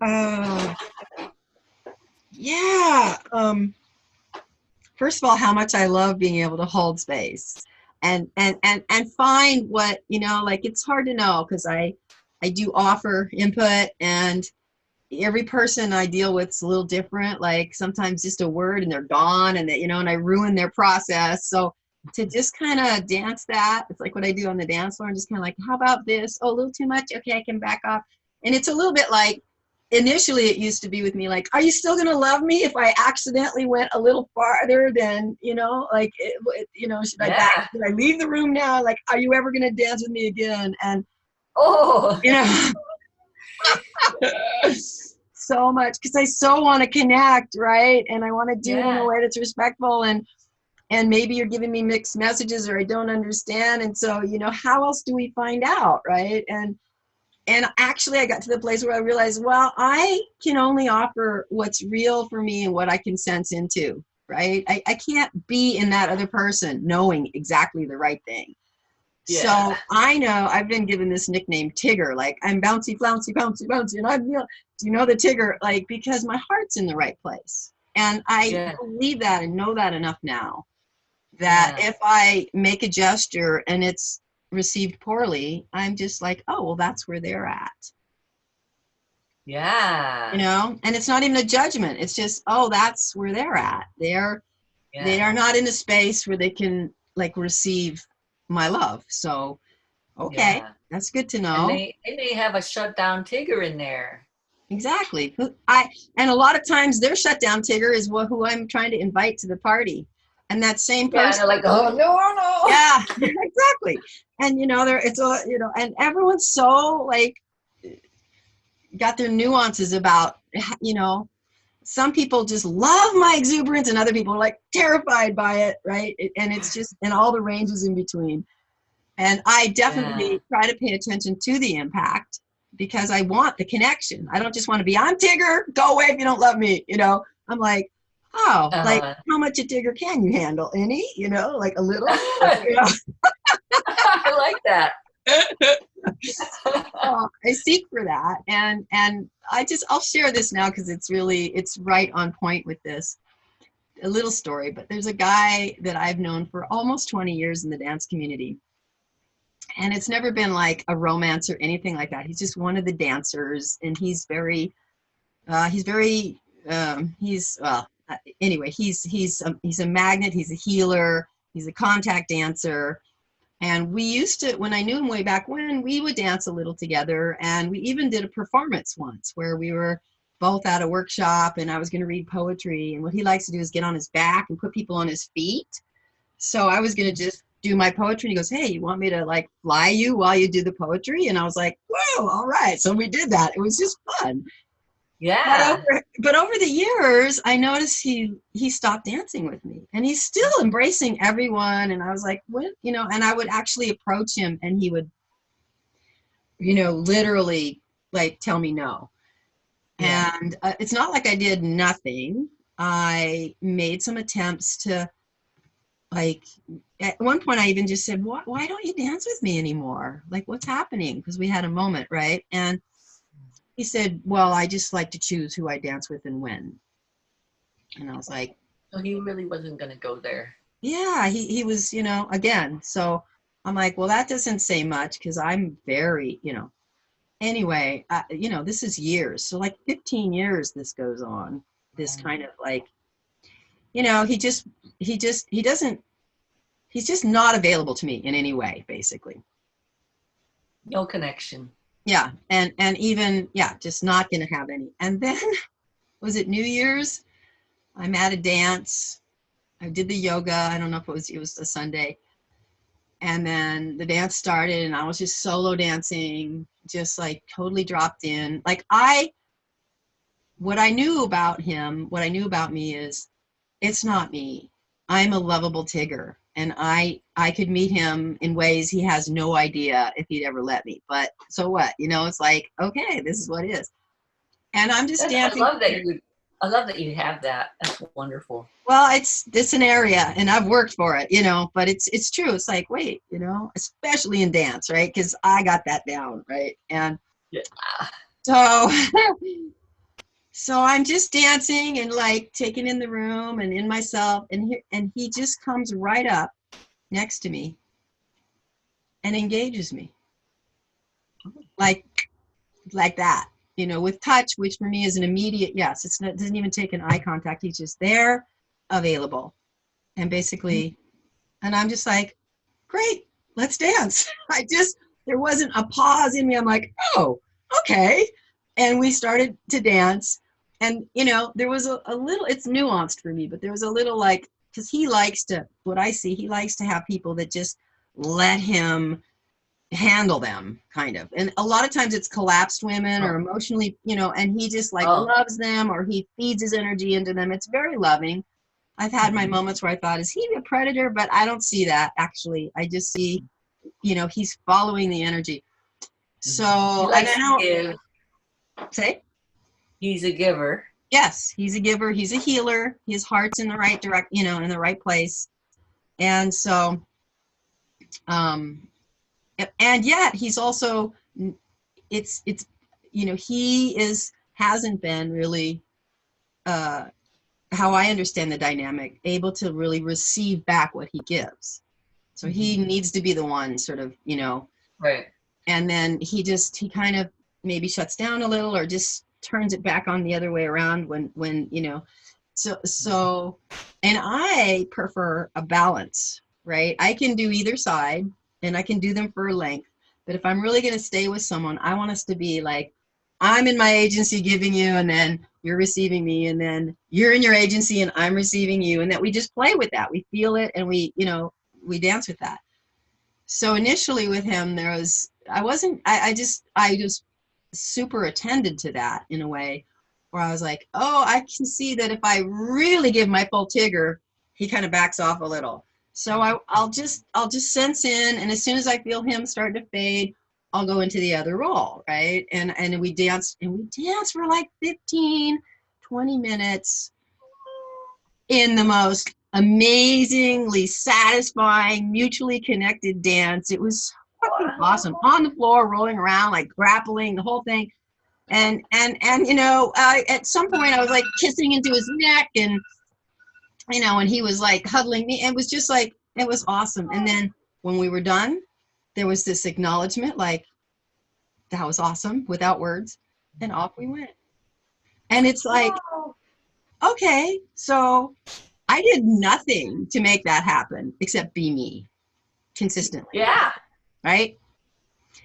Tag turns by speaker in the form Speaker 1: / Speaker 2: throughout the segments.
Speaker 1: Uh, yeah. First of all, how much I love being able to hold space and find what, like it's hard to know because I do offer input, and every person I deal with is a little different. Like sometimes just a word and they're gone, and and I ruin their process. So to just kind of dance that, it's like what I do on the dance floor, and just kind of like, how about this? Oh, a little too much. Okay, I can back off. And it's a little bit like, initially it used to be with me, like, are you still going to love me if I accidentally went a little farther than, like,
Speaker 2: Yeah.
Speaker 1: should I leave the room now? Like, are you ever going to dance with me again? And,
Speaker 2: Oh,
Speaker 1: you know, so much, because I so want to connect, right? And I want to do it in a
Speaker 2: yeah.
Speaker 1: way that's respectful, and maybe you're giving me mixed messages or I don't understand. And so, how else do we find out, right? And actually I got to the place where I realized, well, I can only offer what's real for me and what I can sense into, right? I can't be in that other person knowing exactly the right thing.
Speaker 2: Yeah.
Speaker 1: So I know I've been given this nickname Tigger, like I'm bouncy, flouncy, bouncy, bouncy. And I'm, do you know the Tigger? Like, because my heart's in the right place. And I
Speaker 2: Yeah.
Speaker 1: believe that and know that enough now, that
Speaker 2: Yeah.
Speaker 1: if I make a gesture and it's received poorly, I'm just like, oh, well, that's where they're at,
Speaker 2: Yeah.
Speaker 1: and it's not even a judgment. It's just, oh, that's where they're at. They
Speaker 2: Yeah.
Speaker 1: are not in a space where they can like receive my love. So, okay,
Speaker 2: Yeah.
Speaker 1: that's good to
Speaker 2: And
Speaker 1: know.
Speaker 2: they may have a shutdown Tigger in there.
Speaker 1: Exactly. And a lot of times their shutdown Tigger is who I'm trying to invite to the party. And that same
Speaker 2: Yeah, and
Speaker 1: person,
Speaker 2: they're like, oh no,
Speaker 1: yeah, exactly. And it's a, and everyone's so like got their nuances about, some people just love my exuberance and other people are like terrified by it, right? And it's just, and all the ranges in between. And I
Speaker 2: no. Yeah.
Speaker 1: definitely try to pay attention to the impact because I want the connection. I don't just want to be, I'm Tigger, go away if you don't love me. I'm like, oh, like
Speaker 2: Uh,
Speaker 1: how much a Tigger can you handle? Any, like a little,
Speaker 2: I like that.
Speaker 1: I seek for that. And I'll share this now because it's right on point with this. A little story, but there's a guy that I've known for almost 20 years in the dance community. And it's never been like a romance or anything like that. He's just one of the dancers, and anyway, he's a magnet. He's a healer. He's a contact dancer. And we used to, when I knew him way back when, we would dance a little together. And we even did a performance once where we were both at a workshop and I was going to read poetry. And what he likes to do is get on his back and put people on his feet. So I was going to just do my poetry. And he goes, hey, you want me to like fly you while you do the poetry? And I was like, whoa, all right. So we did that. It was just fun. But
Speaker 2: Yeah.
Speaker 1: over the years, I noticed he stopped dancing with me, and he's still embracing everyone. And I was like, what, and I would actually approach him, and he would, literally like tell me no.
Speaker 2: Yeah.
Speaker 1: And it's not like I did nothing. I made some attempts to, like, at one point I even just said, why don't you dance with me anymore? Like, what's happening? Because we had a moment, right? And he said, well, I just like to choose who I dance with and when. And I was like,
Speaker 2: So he really wasn't gonna go there.
Speaker 1: yeah, he was, again. So I'm like, well, that doesn't say much because I'm very, anyway, this is years. So like 15 years this goes on, this kind of like, he doesn't, he's just not available to me in any way, basically.
Speaker 2: No connection.
Speaker 1: Yeah. And even, yeah, just not going to have any. And then was it New Year's? I'm at a dance. I did the yoga. I don't know if it was a Sunday. And then the dance started and I was just solo dancing, just like totally dropped in. Like what I knew about him, what I knew about me is it's not me. I'm a lovable Tigger. And I could meet him in ways he has no idea if he'd ever let me. But so what? It's like, okay, this is what it is. And I'm just
Speaker 2: That's, I
Speaker 1: dancing.
Speaker 2: love that you. I love that you have that. That's wonderful.
Speaker 1: Well, it's an area and I've worked for it, but it's true. It's like, wait, especially in dance, right? Because I got that down, right? And
Speaker 2: Yeah.
Speaker 1: so so I'm just dancing and like taking in the room and in myself, and he just comes right up next to me and engages me like that, with touch, which for me is an immediate yes. It doesn't even take an eye contact. He's just there, available, and basically, and I'm just like, great, let's dance. There wasn't a pause in me. I'm like, oh, okay. And we started to dance. And, there was a little, it's nuanced for me, but there was a little like, because he likes to, what I see, he likes to have people that just let him handle them, kind of. And a lot of times it's collapsed women or emotionally, and he just like loves them, or he feeds his energy into them. It's very loving. I've had my moments where I thought, is he a predator? But I don't see that, actually. I just see, he's following the energy. So I don't
Speaker 2: give.
Speaker 1: say
Speaker 2: He's a giver.
Speaker 1: Yes, he's a giver. He's a healer. His heart's in the right in the right place. And so, and yet he's also, it's, he hasn't been really, how I understand the dynamic, able to really receive back what he gives. So he needs to be the one sort of,
Speaker 2: right.
Speaker 1: And then he kind of maybe shuts down a little, or just turns it back on the other way around when so, and I prefer a balance, right? I can do either side, and I can do them for a length. But if I'm really going to stay with someone, I want us to be like, I'm in my agency giving you, and then you're receiving me, and then you're in your agency and I'm receiving you, and that we just play with that. We feel it, and we dance with that. So initially with him, I just super attended to that in a way where I was like, oh, I can see that if I really give my full Tigger, he kind of backs off a little. So I'll just sense in, and as soon as I feel him start to fade, I'll go into the other role, right? And we dance for like 15, 20 minutes in the most amazingly satisfying, mutually connected dance. It was fucking awesome. On the floor, rolling around, like grappling, the whole thing. And at some point I was like kissing into his neck, and and he was like huddling me. It was just like, it was awesome. And then when we were done, there was this acknowledgement, like, that was awesome, without words, and off we went. And it's like, okay, so I did nothing to make that happen except be me consistently.
Speaker 2: Yeah.
Speaker 1: Right?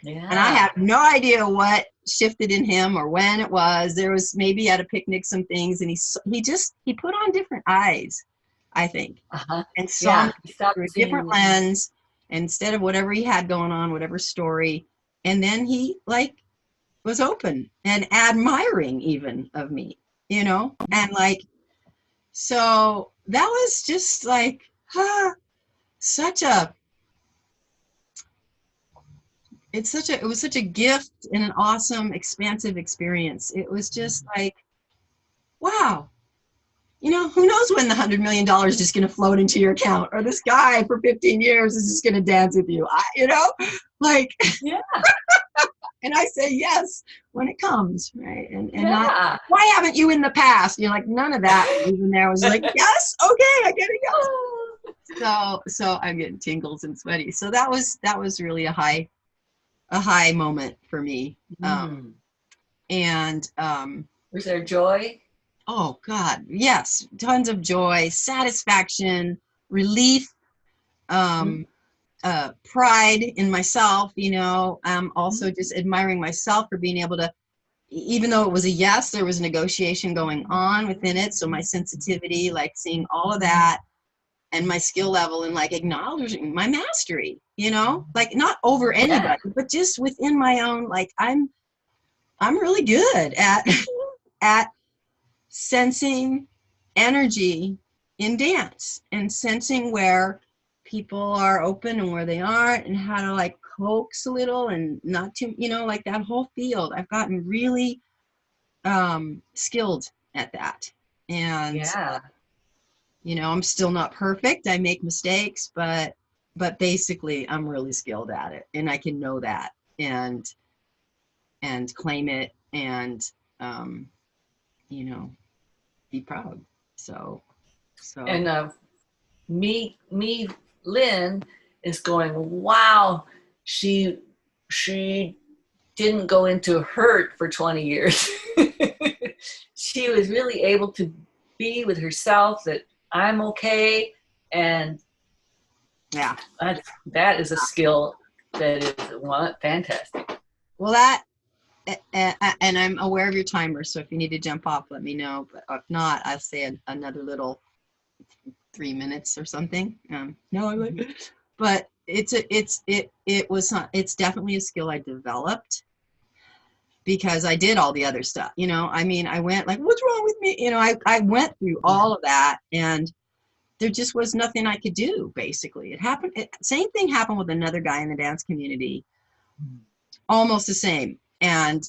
Speaker 2: Yeah.
Speaker 1: And I have no idea what shifted in him or when it was. There was maybe at a picnic some things, and he put on different eyes, I think, and saw me through a different lens instead of whatever he had going on, whatever story. And then he like was open and admiring even of me, and like, so that was just like, it was such a gift and an awesome, expansive experience. It was just like, wow, who knows when the $100 million is just going to float into your account, or this guy for 15 years is just going to dance with you. Like,
Speaker 2: yeah.
Speaker 1: And I say yes when it comes, right? And not, why haven't you in the past? You're like, none of that even there. I was like, yes, okay, I get it, yes. So I'm getting tingles and sweaty. So that was really a high moment for me. And
Speaker 2: was there joy?
Speaker 1: Oh God, yes, tons of joy, satisfaction, relief, pride in myself. Also just admiring myself for being able to, even though it was a yes, there was negotiation going on within it. So my sensitivity, like seeing all of that, and my skill level, and like acknowledging my mastery, like not over anybody, but just within my own, like I'm really good at sensing energy in dance, and sensing where people are open and where they aren't, and how to like coax a little and not too, like that whole field. I've gotten really skilled at that. And I'm still not perfect. I make mistakes, but basically I'm really skilled at it, and I can know that and claim it, and you know, be proud. So,
Speaker 2: And Lynn is going, wow, she didn't go into hurt for 20 years. She was really able to be with herself, that I'm okay. And
Speaker 1: yeah.
Speaker 2: that is a skill that is fantastic.
Speaker 1: Well, that, and I'm aware of your timer, so if you need to jump off, let me know. But if not, I'll say another little 3 minutes or something. No, I would. But it's definitely a skill I developed because I did all the other stuff. You know, I mean, I went like, what's wrong with me? You know, I went through all of that, and there just was nothing I could do. Basically, it happened. Same thing happened with another guy in the dance community, almost the same. And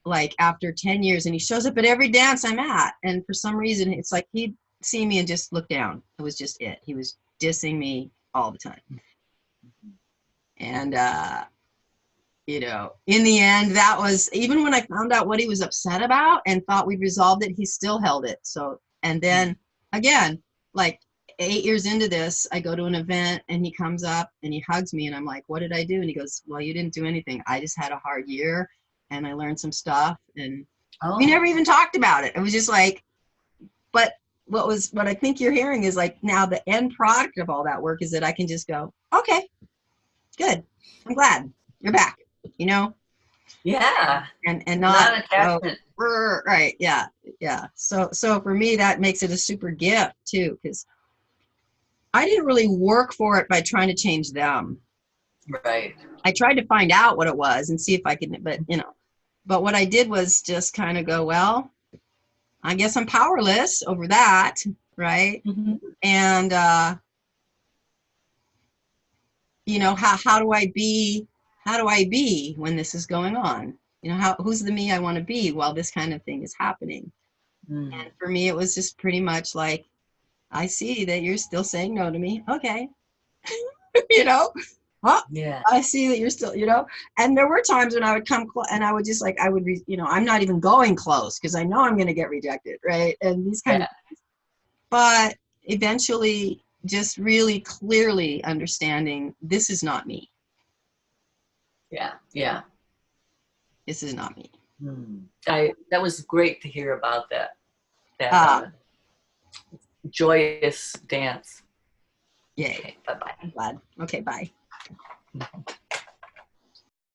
Speaker 1: like after 10 years, and he shows up at every dance I'm at, and for some reason, it's like he'd see me and just look down. It was just it. He was dissing me all the time. And you know, in the end, that was, even when I found out what he was upset about and thought we'd resolved it, he still held it. So, and then again, like 8 years into this, I go to an event and he comes up and he hugs me and I'm like, what did I do? And he goes, well, you didn't do anything. I just had a hard year and I learned some stuff, and we never even talked about it. It was just like, but what I think you're hearing is like, now the end product of all that work is that I can just go, okay, good. I'm glad you're back, you know?
Speaker 2: Yeah.
Speaker 1: And not
Speaker 2: attachment.
Speaker 1: Right. Yeah. Yeah. So for me, that makes it a super gift too, because I didn't really work for it by trying to change them.
Speaker 2: Right.
Speaker 1: I tried to find out what it was and see if I could, but you know, but what I did was just kind of go, well, I guess I'm powerless over that. Right.
Speaker 2: Mm-hmm.
Speaker 1: And, you know, how do I be when this is going on? You know, who's the me I want to be while this kind of thing is happening?
Speaker 2: Mm.
Speaker 1: And for me, it was just pretty much like, I see that you're still saying no to me. Okay. You know, oh,
Speaker 2: Yeah.
Speaker 1: I see that you're still, you know, and there were times when I would come and I would just like, you know, I'm not even going close because I know I'm going to get rejected. Right. And these kind of things. But eventually just really clearly understanding this is not me.
Speaker 2: Yeah. Yeah.
Speaker 1: This is not me.
Speaker 2: That was great to hear about that joyous dance.
Speaker 1: Yay.
Speaker 2: Okay, bye-bye.
Speaker 1: I'm glad. Okay, bye.